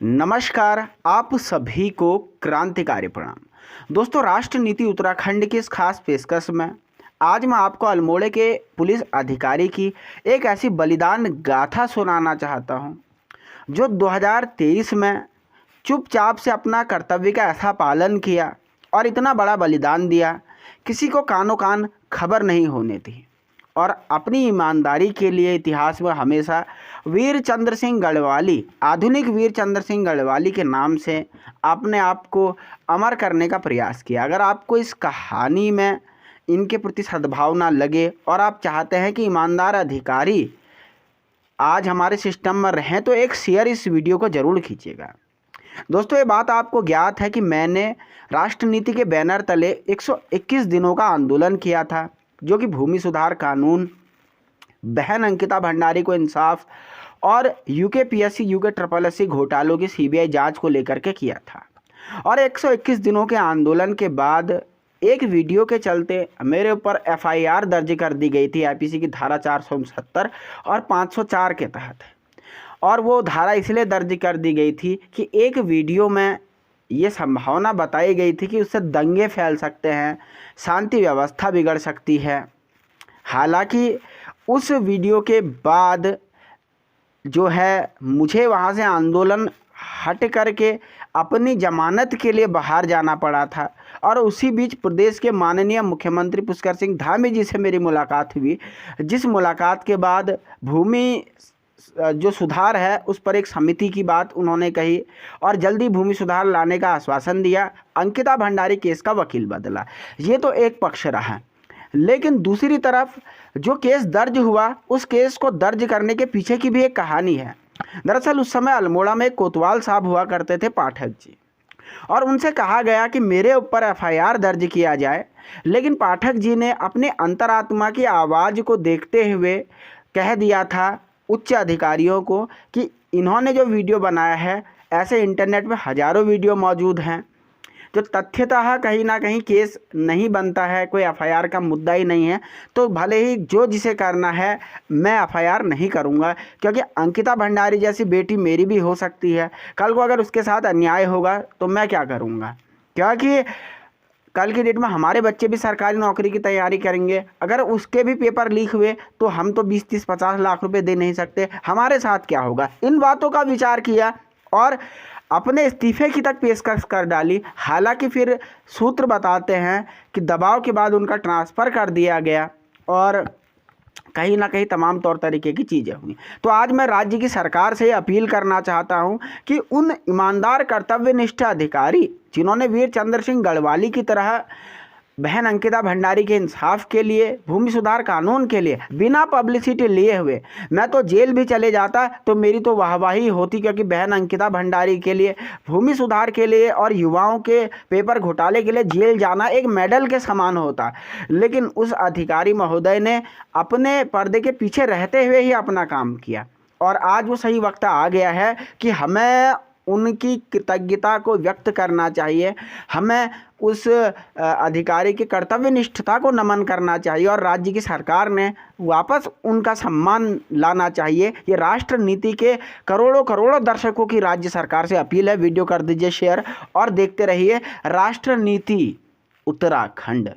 नमस्कार, आप सभी को क्रांतिकारी प्रणाम। दोस्तों, राष्ट्र नीति उत्तराखंड की इस खास पेशकश में आज मैं आपको अल्मोड़े के पुलिस अधिकारी की एक ऐसी बलिदान गाथा सुनाना चाहता हूं, जो 2023 में चुपचाप से अपना कर्तव्य का ऐसा पालन किया और इतना बड़ा बलिदान दिया, किसी को कानो कान खबर नहीं होने दी और अपनी ईमानदारी के लिए इतिहास में हमेशा वीर चंद्र सिंह गढ़वाली, आधुनिक वीर चंद्र सिंह गढ़वाली के नाम से अपने आप को अमर करने का प्रयास किया। अगर आपको इस कहानी में इनके प्रति सद्भावना लगे और आप चाहते हैं कि ईमानदार अधिकारी आज हमारे सिस्टम में रहें, तो एक शेयर इस वीडियो को ज़रूर कीजिएगा। दोस्तों, ये बात आपको ज्ञात है कि मैंने राष्ट्र नीति के बैनर तले 121 दिनों का आंदोलन किया था, जो कि भूमि सुधार कानून, बहन अंकिता भंडारी को इंसाफ और यूके SSC घोटालों की CBI जांच को लेकर के किया था। और 121 दिनों के आंदोलन के बाद एक वीडियो के चलते मेरे ऊपर FIR दर्ज कर दी गई थी IPC की धारा 469 और 504 के तहत। और वो धारा इसलिए दर्ज कर दी गई थी कि एक वीडियो में ये संभावना बताई गई थी कि उससे दंगे फैल सकते हैं, शांति व्यवस्था बिगड़ सकती है। हालांकि उस वीडियो के बाद जो है मुझे वहाँ से आंदोलन हट करके अपनी जमानत के लिए बाहर जाना पड़ा था। और उसी बीच प्रदेश के माननीय मुख्यमंत्री पुष्कर सिंह धामी जी से मेरी मुलाकात हुई, जिस मुलाकात के बाद भूमि जो सुधार है उस पर एक समिति की बात उन्होंने कही और जल्दी भूमि सुधार लाने का आश्वासन दिया। अंकिता भंडारी केस का वकील बदला। ये तो एक पक्ष रहा, लेकिन दूसरी तरफ जो केस दर्ज हुआ, उस केस को दर्ज करने के पीछे की भी एक कहानी है। दरअसल उस समय अल्मोड़ा में कोतवाल साहब हुआ करते थे, पाठक जी, और उनसे कहा गया कि मेरे ऊपर FIR दर्ज किया जाए। लेकिन पाठक जी ने अपनी अंतरात्मा की आवाज़ को देखते हुए कह दिया था उच्च अधिकारियों को कि इन्होंने जो वीडियो बनाया है, ऐसे इंटरनेट में हज़ारों वीडियो मौजूद हैं जो तथ्यतः कहीं ना कहीं केस नहीं बनता है, कोई FIR का मुद्दा ही नहीं है, तो भले ही जो जिसे करना है मैं FIR नहीं करूंगा, क्योंकि अंकिता भंडारी जैसी बेटी मेरी भी हो सकती है। कल को अगर उसके साथ अन्याय होगा तो मैं क्या करूंगा, क्योंकि कल की डेट में हमारे बच्चे भी सरकारी नौकरी की तैयारी करेंगे। अगर उसके भी पेपर लीक हुए तो हम तो 20, 30, 50 लाख रुपए दे नहीं सकते। हमारे साथ क्या होगा? इन बातों का विचार किया और अपने इस्तीफे की तक पेशकश कर डाली। हालांकि फिर सूत्र बताते हैं कि दबाव के बाद उनका ट्रांसफ़र कर दिया गया और कहीं ना कहीं तमाम तौर तरीके की चीज़ें हुई। तो आज मैं राज्य की सरकार से अपील करना चाहता हूं कि उन ईमानदार कर्तव्यनिष्ठ अधिकारी जिन्होंने वीर चंद्र सिंह गढ़वाली की तरह बहन अंकिता भंडारी के इंसाफ के लिए, भूमि सुधार कानून के लिए बिना पब्लिसिटी लिए हुए मैं तो जेल भी चले जाता तो मेरी तो वाहवाही होती, क्योंकि बहन अंकिता भंडारी के लिए, भूमि सुधार के लिए और युवाओं के पेपर घोटाले के लिए जेल जाना एक मेडल के समान होता। लेकिन उस अधिकारी महोदय ने अपने पर्दे के पीछे रहते हुए ही अपना काम किया और आज वो सही वक्त आ गया है कि हमें उनकी कृतज्ञता को व्यक्त करना चाहिए। हमें उस अधिकारी की कर्तव्यनिष्ठता को नमन करना चाहिए और राज्य की सरकार ने वापस उनका सम्मान लाना चाहिए। ये राष्ट्र नीति के करोड़ों करोड़ों दर्शकों की राज्य सरकार से अपील है। वीडियो कर दीजिए शेयर और देखते रहिए राष्ट्र नीति उत्तराखंड।